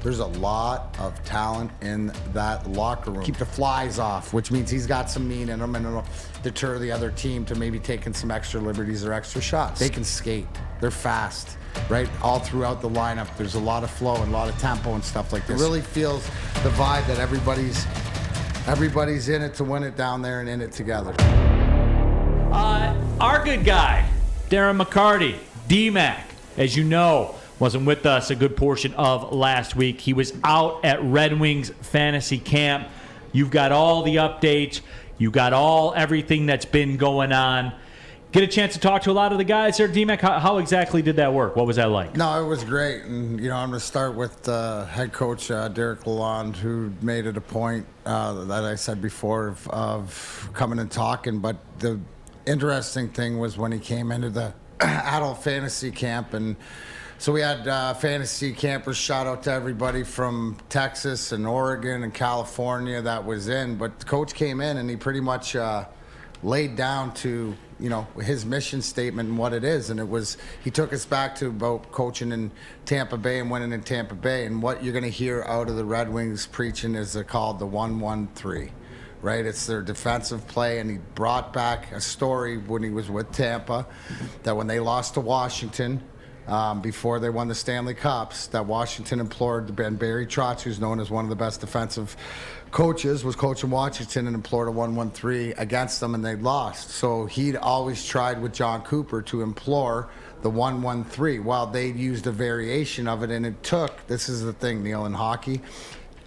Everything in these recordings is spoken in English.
There's a lot of talent in that locker room. Keep the flies off, which means he's got some mean in him, and it'll deter the other team to maybe taking some extra liberties or extra shots. They can skate. They're fast, right? All throughout the lineup, there's a lot of flow and a lot of tempo and stuff like this. It really feels the vibe that everybody's in it to win it down there and in it together. Our good guy, Darren McCarty, D-Mac, as you know, wasn't with us a good portion of last week. He was out at Red Wings fantasy camp. You've got all the updates. You got everything that's been going on. Get a chance to talk to a lot of the guys there. D-Mac, how exactly did that work? What was that like? No, it was great. And, I'm going to start with head coach Derek Lalonde, who made it a point that I said before of coming and talking. But the interesting thing was when he came into the adult fantasy camp, and so we had fantasy campers. Shout out to everybody from Texas and Oregon and California that was in. But the coach came in and he pretty much laid down to his mission statement and what it is. And he took us back to about coaching in Tampa Bay and winning in Tampa Bay. And what you're going to hear out of the Red Wings preaching is called the 1-1-3. Right, it's their defensive play, and he brought back a story when he was with Tampa that when they lost to Washington before they won the Stanley Cups, that Washington implored Barry Trotz, who's known as one of the best defensive coaches, was coaching Washington and implored a 1-1-3 against them, and they lost. So he'd always tried with John Cooper to implore the 1-1-3. Well, they used a variation of it, and it took, this is the thing, Neil, in hockey,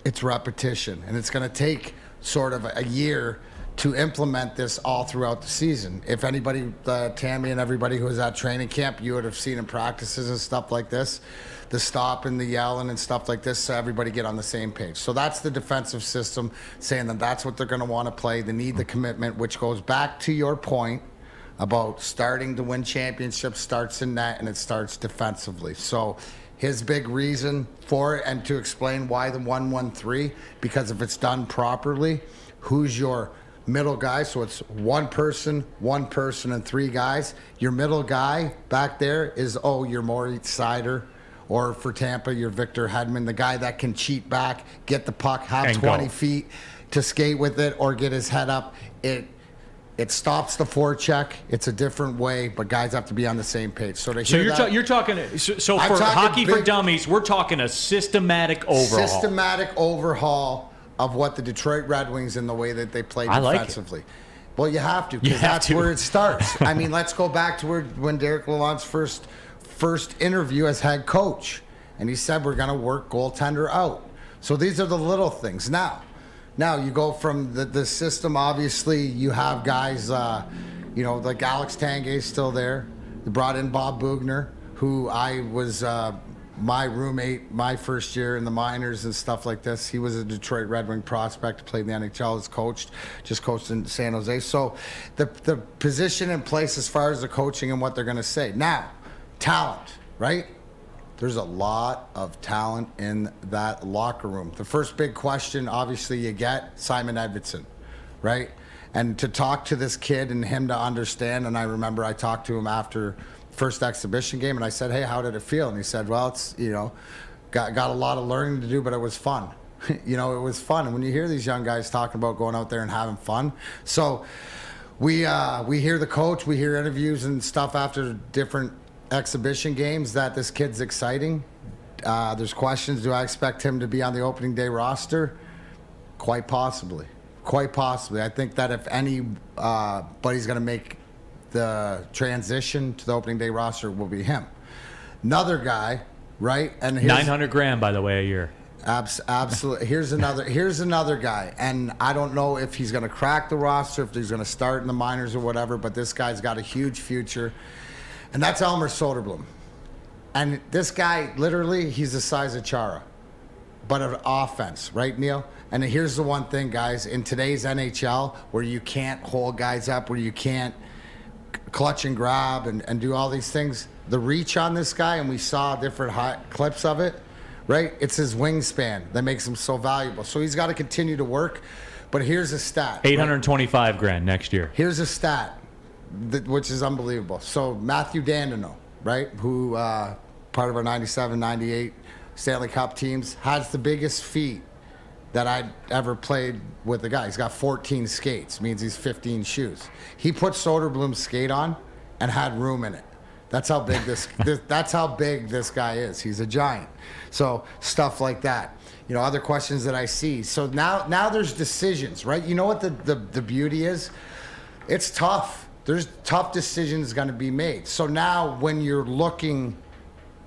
it's repetition, and it's going to take sort of a year to implement this all throughout the season. If anybody, Tammy and everybody who was at training camp, you would have seen in practices and stuff like this, the stop and the yelling and stuff like this, so everybody get on the same page. So that's the defensive system, saying that that's what they're going to want to play. They need the commitment, which goes back to your point about starting to win championships starts in net, and it starts defensively. So his big reason for it, and to explain why the 1-1-3, because if it's done properly, who's your middle guy? So it's one person, and three guys. Your middle guy back there is, your Moritz Seider, or for Tampa, your Victor Hedman, the guy that can cheat back, get the puck, have and 20 feet to skate with it, or get his head up. It stops the forecheck. It's a different way, but guys have to be on the same page. So you're talking. So for Hockey for Dummies, we're talking a systematic overhaul. Systematic overhaul of what the Detroit Red Wings and the way that they play defensively. Well, you have to, because that's where it starts. I mean, let's go back to when Derek Lalonde's first interview as head coach, and he said we're going to work goaltender out. So these are the little things. Now you go from the system. Obviously, you have guys, like Alex Tanguay's still there. They brought in Bob Bugner, who I was my roommate my first year in the minors and stuff like this. He was a Detroit Red Wing prospect, played in the NHL, just coached in San Jose. So the position in place as far as the coaching and what they're going to say. Now, talent, right? There's a lot of talent in that locker room. The first big question, obviously, you get Simon Edvinsson, right? And to talk to this kid and him to understand, and I remember I talked to him after first exhibition game, and I said, hey, how did it feel? And he said, well, it's, got a lot of learning to do, but it was fun. It was fun. And when you hear these young guys talking about going out there and having fun, so we hear the coach, we hear interviews and stuff after different exhibition games that this kid's exciting. There's questions. Do I expect him to be on the opening day roster? Quite possibly. I think that if anybody's going to make the transition to the opening day roster, will be him. Another guy, right? And $900,000, by the way, a year. Absolutely. Here's another guy, and I don't know if he's going to crack the roster, if he's going to start in the minors or whatever, but this guy's got a huge future. And that's Elmer Soderblom. And this guy, literally, he's the size of Chara, but of offense, right, Neil? And here's the one thing, guys. In today's NHL, where you can't hold guys up, where you can't clutch and grab and do all these things, the reach on this guy, and we saw different clips of it, right? It's his wingspan that makes him so valuable. So he's got to continue to work. But here's a stat. $825,000 next year. Here's a stat, which is unbelievable. So Matthew Dandino, right, who part of our 97, 98 Stanley Cup teams, has the biggest feet that I'd ever played with a guy. He's got 14 skates, means he's 15 shoes. He put Soderblom's skate on and had room in it. That's how big that's how big this guy is. He's a giant. So stuff like that. Other questions that I see. So now there's decisions, right? You know what the beauty is? It's tough. There's tough decisions going to be made. So now when you're looking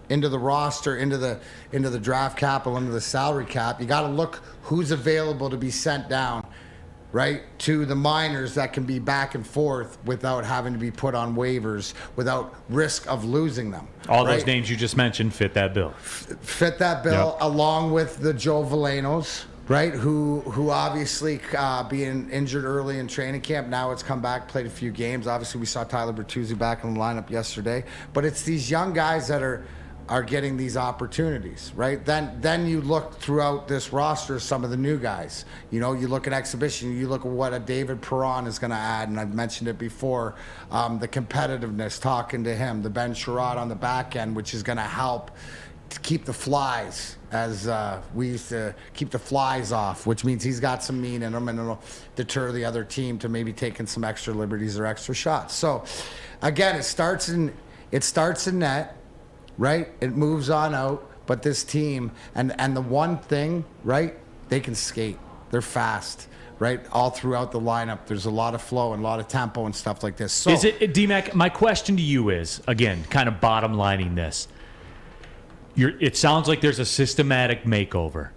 into the roster, into the draft capital, into the salary cap, you got to look who's available to be sent down, right, to the minors that can be back and forth without having to be put on waivers, without risk of losing them. All those names you just mentioned fit that bill. Fit that bill, yep. Along with the Joe Velenos, right, who obviously being injured early in training camp, now it's come back, played a few games. Obviously, we saw Tyler Bertuzzi back in the lineup yesterday. But it's these young guys that are getting these opportunities, right? Then you look throughout this roster, some of the new guys. You look at exhibition, you look at what a David Perron is going to add, and I've mentioned it before, the competitiveness, talking to him, the Ben Sherrod on the back end, which is going to help to keep the flies, as we used to keep the flies off, which means he's got some mean in him, and it'll deter the other team to maybe taking some extra liberties or extra shots. So, again, it starts in net. Right? It moves on out, but this team, and the one thing, right, they can skate. They're fast, right? All throughout the lineup, there's a lot of flow and a lot of tempo and stuff like this. So, is it, D-Mac, my question to you is, again, kind of bottom lining this. It sounds like there's a systematic makeover.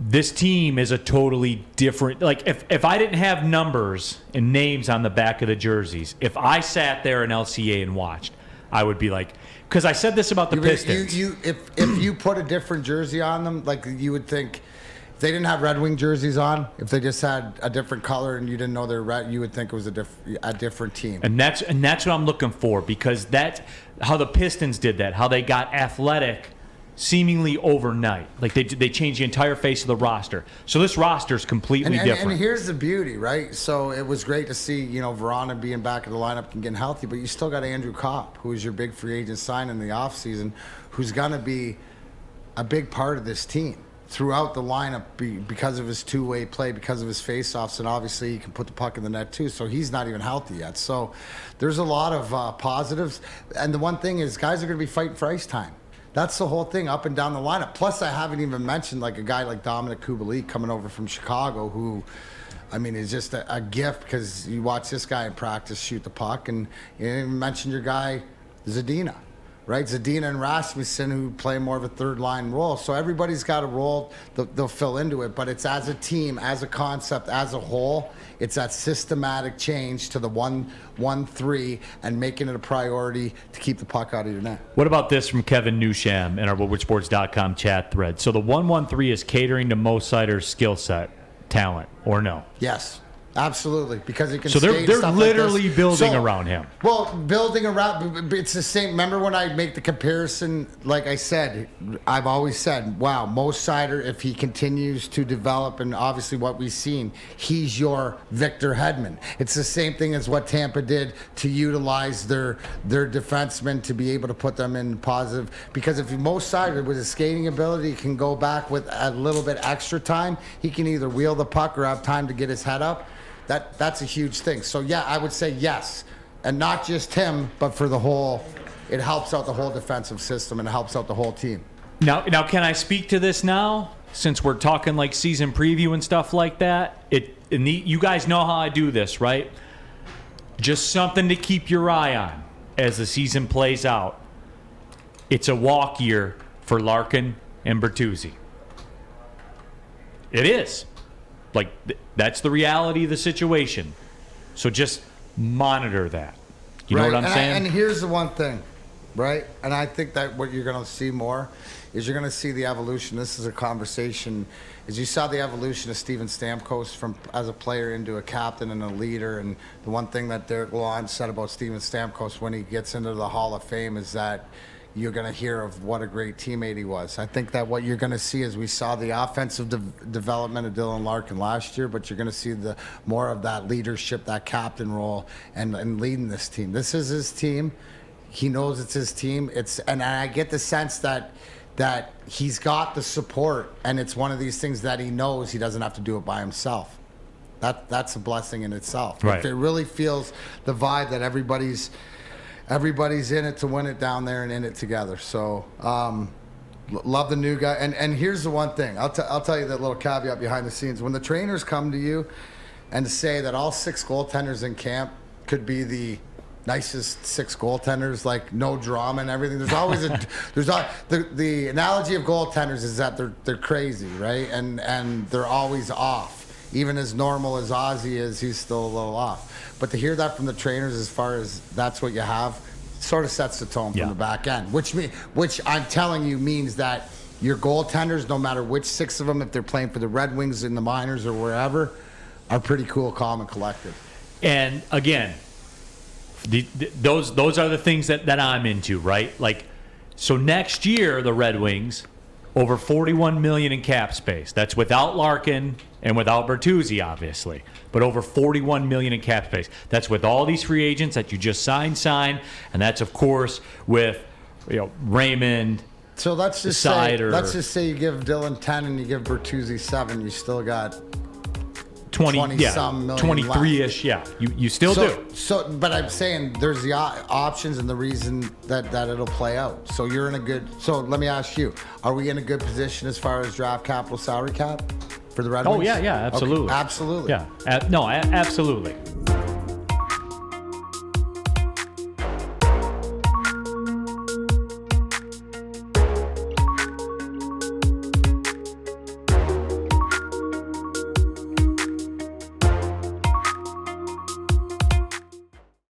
This team is a totally different, like if I didn't have numbers and names on the back of the jerseys, if I sat there in LCA and watched, I would be like, because I said this about the Pistons. If you put a different jersey on them, like you would think, if they didn't have Red Wing jerseys on, if they just had a different color and you didn't know they're red, you would think it was a different team. And that's what I'm looking for, because that's how the Pistons did that, how they got athletic seemingly overnight. Like they changed the entire face of the roster. So this roster is completely different. And here's the beauty, right? So it was great to see, Verona being back in the lineup and getting healthy, but you still got Andrew Kopp, who is your big free agent sign in the offseason, who's going to be a big part of this team throughout the lineup because of his two-way play, because of his face-offs, and obviously he can put the puck in the net too, so he's not even healthy yet. So there's a lot of positives. And the one thing is guys are going to be fighting for ice time. That's the whole thing up and down the lineup. Plus, I haven't even mentioned like a guy like Dominic Kubalik coming over from Chicago, who, I mean, is just a gift, because you watch this guy in practice shoot the puck, and you didn't even mention your guy Zadina, right? Zadina and Rasmussen, who play more of a third-line role. So everybody's got a role. They'll fill into it, but it's as a team, as a concept, as a whole. It's that systematic change to the 1-1-3 and making it a priority to keep the puck out of your net. What about this from Kevin Newsham in our WoodwardSports.com chat thread? So the 1-1-3 is catering to Mo Sider's skill set, talent, or no? Yes. Absolutely, because he can. So they're literally building around him. Well, building around. It's the same. Remember when I make the comparison? Like I said, I've always said, "Wow, Mo Seider, if he continues to develop, and obviously what we've seen, he's your Victor Hedman." It's the same thing as what Tampa did to utilize their defensemen to be able to put them in positive. Because if Mo Seider, with his skating ability, can go back with a little bit extra time, he can either wheel the puck or have time to get his head up. That's a huge thing. So, yeah, I would say yes. And not just him, but for the whole, it helps out the whole defensive system and it helps out the whole team. Now, can I speak to this now? Since we're talking like season preview and stuff like that, you guys know how I do this, right? Just something to keep your eye on as the season plays out. It's a walk year for Larkin and Bertuzzi. It is. Like, that's the reality of the situation. So just monitor that. You know what I'm saying? And here's the one thing, right? And I think that what you're going to see more is you're going to see the evolution. This is a conversation. As you saw the evolution of Steven Stamkos from as a player into a captain and a leader. And the one thing that Derek Lalonde said about Steven Stamkos when he gets into the Hall of Fame is that you're going to hear of what a great teammate he was. I think that what you're going to see is we saw the offensive development of Dylan Larkin last year, but you're going to see the more of that leadership, that captain role, and leading this team. This is his team. He knows it's his team. And I get the sense that that he's got the support, and it's one of these things that he knows he doesn't have to do it by himself. That's a blessing in itself. Right. If it really feels the vibe that everybody's in it to win it down there and in it together. So love the new guy. And here's the one thing. I'll tell you that little caveat behind the scenes. When the trainers come to you and say that all 6 goaltenders in camp could be the nicest 6 goaltenders, like no drama and everything. There's always the analogy of goaltenders is that they're crazy, right? And they're always off. Even as normal as Ozzy is, he's still a little off. But to hear that from the trainers, as far as that's what you have, sort of sets the tone from the back end. Which I'm telling you means that your goaltenders, no matter which 6 of them, if they're playing for the Red Wings in the minors or wherever, are pretty cool, calm, and collected. And again, those are the things that I'm into, right? Like, so next year the Red Wings over $41 million in cap space. That's without Larkin and without Bertuzzi, obviously, but over $41 million in cap space. That's with all these free agents that you just signed, and that's of course with Raymond. So let's just say you give Dylan 10 and you give Bertuzzi 7. You still got 20 some million 23-ish, left. You still do. So, but I'm saying there's the options and the reason that it'll play out. So you're in a good. So let me ask you: are we in a good position as far as draft capital, salary cap for the Red Wings? Oh yeah, absolutely, okay, absolutely. Yeah, absolutely.